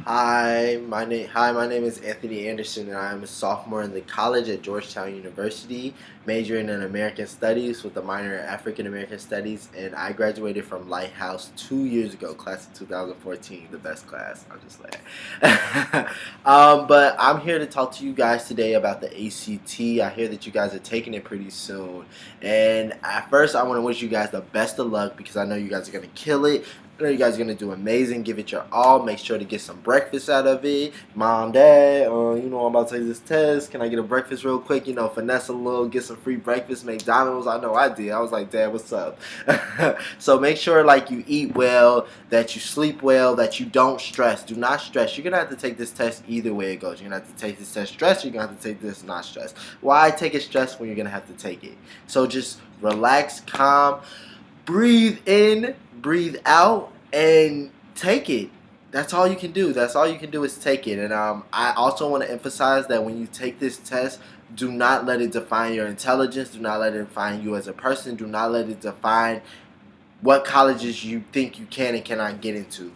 My name is Anthony Anderson, and I am a sophomore in the college at Georgetown University, majoring in American Studies with a minor in African American Studies. And I graduated from Lighthouse 2 years ago, class of 2014, the best class. I'm just like, but I'm here to talk to you guys today about the ACT. I hear that you guys are taking it pretty soon, and at first, I want to wish you guys the best of luck because I know you guys are gonna kill it. I know you guys are going to do amazing. Give it your all. Make sure to get some breakfast out of it. Mom, Dad, I'm about to take this test. Can I get a breakfast real quick? Finesse a little, get some free breakfast. McDonald's. I know I did. I was like, Dad, what's up? So make sure, like, you eat well, that you sleep well, that you don't stress. Do not stress. You're going to have to take this test either way it goes. You're going to have to take this test stressed. You're going to have to take this not stressed. Why take it stressed when you're going to have to take it? So just relax, calm, breathe in, breathe out, and take it. That's all you can do. That's all you can do is take it. And I also want to emphasize that when you take this test, do not let it define your intelligence. Do not let it define you as a person. Do not let it define what colleges you think you can and cannot get into.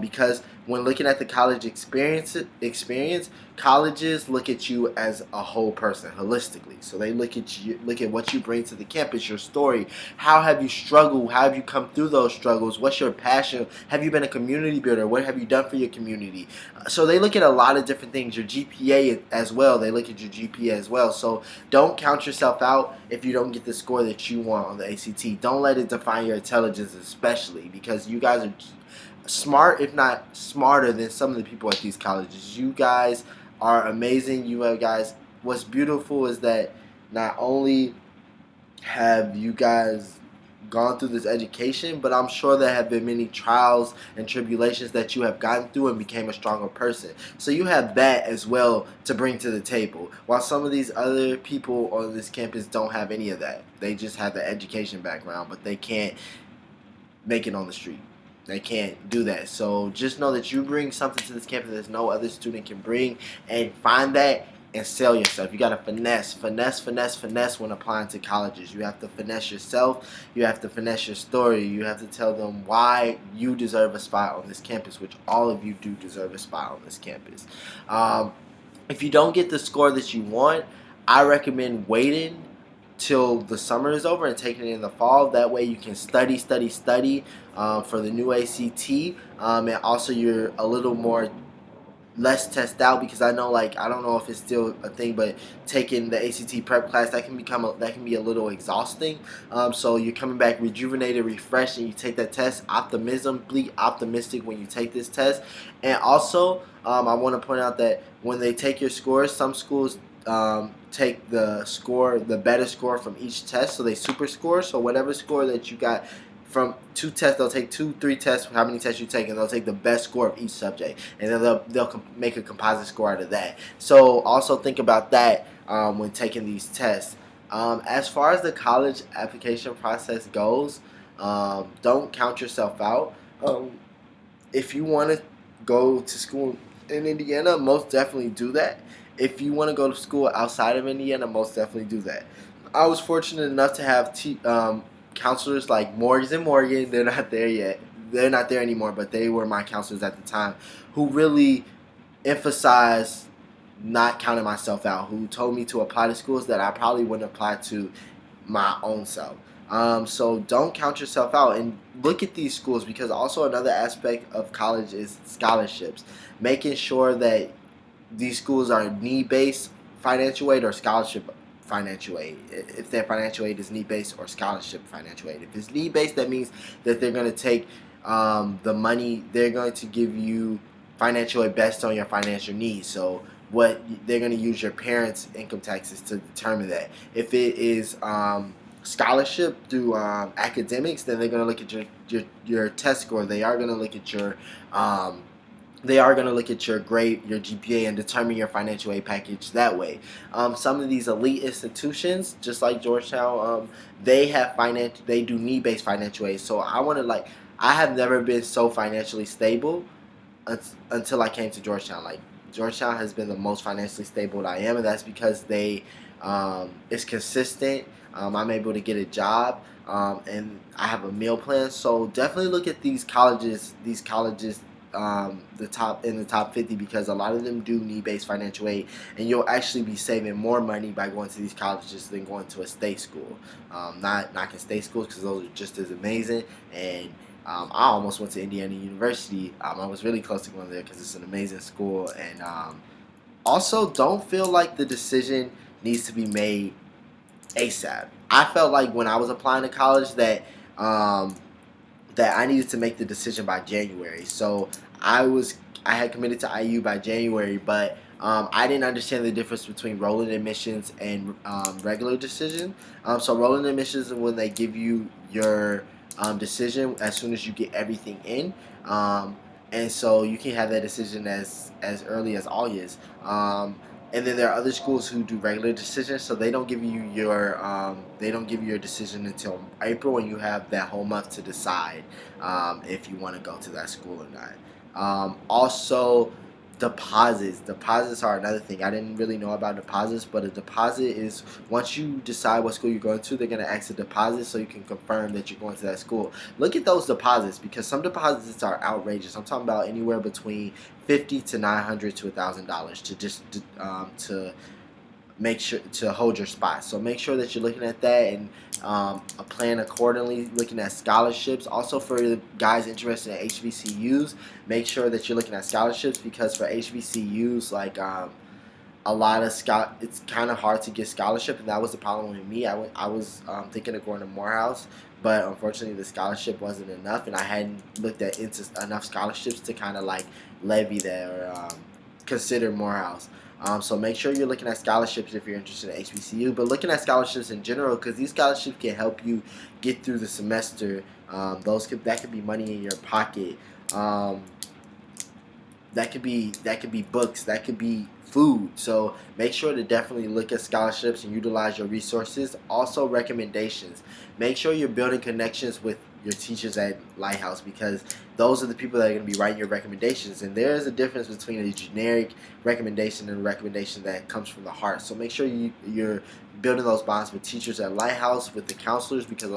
Because when looking at the college experience, colleges look at you as a whole person holistically. So they look at what you bring to the campus, your story. How have you struggled? How have you come through those struggles? What's your passion? Have you been a community builder? What have you done for your community? So they look at a lot of different things. Your GPA as well. They look at your GPA as well. So don't count yourself out if you don't get the score that you want on the ACT. Don't let it define your intelligence, especially because you guys are smart, if not smarter than some of the people at these colleges. You guys are amazing. What's beautiful is that not only have you guys gone through this education, but I'm sure there have been many trials and tribulations that you have gotten through and became a stronger person. So you have that as well to bring to the table. While some of these other people on this campus don't have any of that. They just have the education background, but they can't make it on the street. They can't do that. So just know that you bring something to this campus that no other student can bring, and find that and sell yourself. You got to finesse when applying to colleges. You have to finesse yourself. You have to finesse your story. You have to tell them why you deserve a spot on this campus, which all of you do deserve a spot on this campus. If you don't get the score that you want, I recommend waiting till the summer is over and taking it in the fall. That way you can study for the new ACT, and also you're a little more less test out, because I know, like, I don't know if it's still a thing, but taking the ACT prep class, that can be a little exhausting. So you're coming back rejuvenated, refreshed, and you take that test optimistic when you take this test. And also, I want to point out that when they take your scores, some schools take the better score from each test, so they super score. So whatever score that you got from 2 tests, they'll take 2-3 tests, how many tests you take, and they'll take the best score of each subject, and then they'll make a composite score out of that. So also think about that when taking these tests. As far as the college application process goes, don't count yourself out. If you want to go to school in Indiana, most definitely do that. If you want to go to school outside of Indiana, most definitely do that. I was fortunate enough to have counselors like Morgan and Morgan. They're not there yet. They're not there anymore, but they were my counselors at the time, who really emphasized not counting myself out, who told me to apply to schools that I probably wouldn't apply to my own self. So don't count yourself out and look at these schools, because also another aspect of college is scholarships. Making sure that these schools are need-based financial aid or scholarship financial aid. If their financial aid is need-based or scholarship financial aid. If it's need-based, that means that they're going to take the money, they're going to give you financial aid based on your financial needs. So they're going to use your parents' income taxes to determine that. If it is scholarship through academics, then they're going to look at your test score. They are going to look at your grade, your GPA, and determine your financial aid package that way. Some of these elite institutions, just like Georgetown, they do need-based financial aid. So I have never been so financially stable until I came to Georgetown. Like, Georgetown has been the most financially stable I am, and that's because it's consistent. I'm able to get a job, and I have a meal plan. So definitely look at these colleges the top 50 because a lot of them do need-based financial aid, and you'll actually be saving more money by going to these colleges than going to a state school. Not knocking state schools because those are just as amazing, and I almost went to Indiana University. I was really close to going there because it's an amazing school, and also don't feel like the decision needs to be made ASAP. I felt like when I was applying to college um, that I needed to make the decision by January. So I had committed to IU by January, but I didn't understand the difference between rolling admissions and regular decision. So rolling admissions is when they give you your decision as soon as you get everything in. And so you can have that decision as early as August. And then there are other schools who do regular decisions, so they don't give you your decision until April, and you have that whole month to decide if you want to go to that school or not. Also, deposits are another thing. I didn't really know about deposits, but a deposit is once you decide what school you're going to, they're going to ask a deposit so you can confirm that you're going to that school. Look at those deposits because some deposits are outrageous. I'm talking about anywhere between $50 to $900 to $1,000 to just to make sure to hold your spot. So make sure that you're looking at that and plan accordingly, looking at scholarships. Also for the guys interested in HBCUs, make sure that you're looking at scholarships because for HBCUs, like a lot of it's kind of hard to get scholarship, and that was the problem with me. I was thinking of going to Morehouse, but unfortunately the scholarship wasn't enough, and I hadn't looked at enough scholarships to kind of like levy that or consider Morehouse. So make sure you're looking at scholarships if you're interested in HBCU, but looking at scholarships in general because these scholarships can help you get through the semester. That could be money in your pocket. That could be books. That could be food. So make sure to definitely look at scholarships and utilize your resources. Also recommendations. Make sure you're building connections with your teachers at Lighthouse because those are the people that are going to be writing your recommendations, and there is a difference between a generic recommendation and a recommendation that comes from the heart. So make sure you're building those bonds with teachers at Lighthouse, with the counselors, because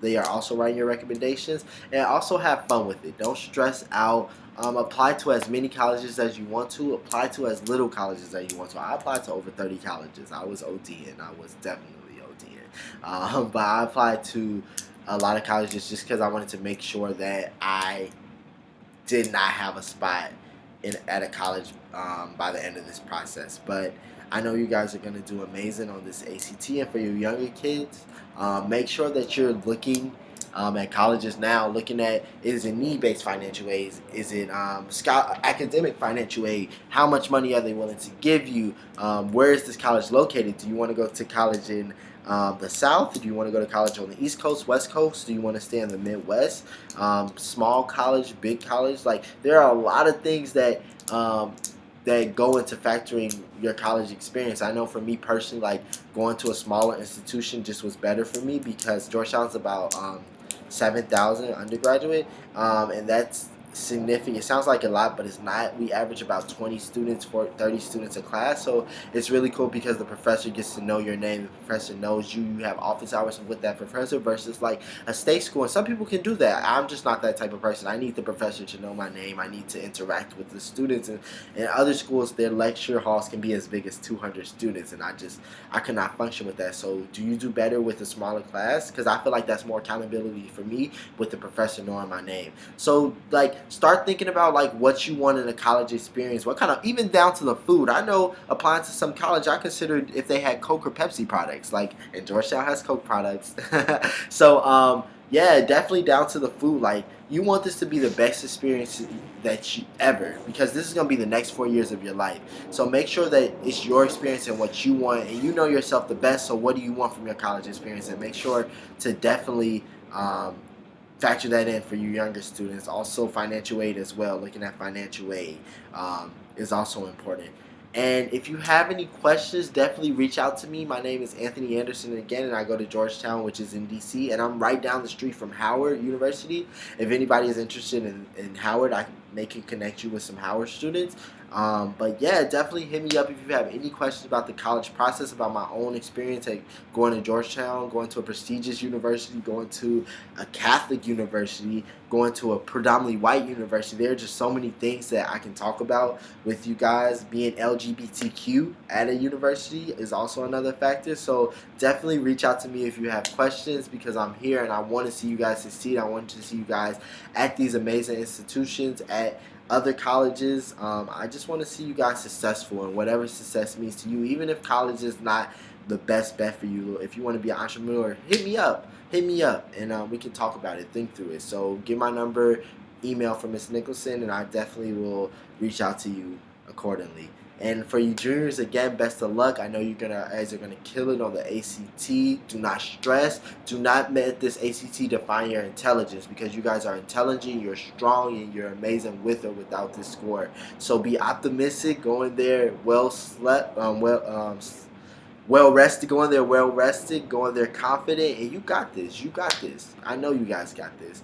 they are also writing your recommendations, and also have fun with it. Don't stress out. Apply to as many colleges as you want to. Apply to as little colleges as you want to. I applied to over 30 colleges. I was ODing. I was definitely ODing. But I applied to a lot of colleges just because I wanted to make sure that I did not have a spot at a college by the end of this process. But I know you guys are going to do amazing on this ACT, and for your younger kids, make sure that you're looking at colleges now, looking at is it need-based financial aid, is it academic financial aid, how much money are they willing to give you, where is this college located, do you want to go to college in the South, do you want to go to college on the East Coast, West Coast, do you want to stay in the Midwest, small college, big college, like there are a lot of things that that go into factoring your college experience. I know for me personally, like going to a smaller institution just was better for me because Georgetown's about 7,000 undergraduate, and that's significant. It sounds like a lot, but it's not. We average about 20 students for 30 students a class, so it's really cool because the professor gets to know your name, the professor knows you, you have office hours with that professor versus like a state school, and some people can do that. I'm just not that type of person. I need the professor to know my name. I need to interact with the students, and in other schools their lecture halls can be as big as 200 students, and I could not function with that. So do you do better with a smaller class? Because I feel like that's more accountability for me with the professor knowing my name. So like start thinking about like what you want in a college experience, what kind of, even down to the food. I know applying to some college, I considered if they had Coke or Pepsi products, like, and Georgetown has Coke products. So yeah, definitely down to the food. Like you want this to be the best experience that you ever, because this is going to be the next 4 years of your life. So make sure that it's your experience and what you want, and you know yourself the best. So what do you want from your college experience, and make sure to definitely factor that in for you younger students. Also financial aid as well. Looking at financial aid is also important. And if you have any questions, definitely reach out to me. My name is Anthony Anderson again, and I go to Georgetown, which is in DC, and I'm right down the street from Howard University. If anybody is interested in Howard, they can connect you with some Howard students. But yeah, definitely hit me up if you have any questions about the college process, about my own experience at going to Georgetown, going to a prestigious university, going to a Catholic university, going to a predominantly white university. There are just so many things that I can talk about with you guys. Being LGBTQ at a university is also another factor. So definitely reach out to me if you have questions, because I'm here and I want to see you guys succeed. I want to see you guys at these amazing institutions, at other colleges. I just want to see you guys successful, and whatever success means to you, even if college is not the best bet for you. If you want to be an entrepreneur, hit me up, and we can talk about it, think through it. So get my number, email from Miss Nicholson, and I definitely will reach out to you accordingly. And for you juniors, again, best of luck. I know guys are gonna kill it on the ACT. Do not stress. Do not let this ACT define your intelligence, because you guys are intelligent, you're strong, and you're amazing with or without this score. So be optimistic. Go in there well slept, well rested. Go in there well rested. Go in there confident, and you got this. You got this. I know you guys got this.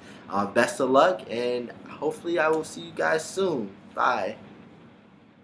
Best of luck, and hopefully I will see you guys soon. Bye.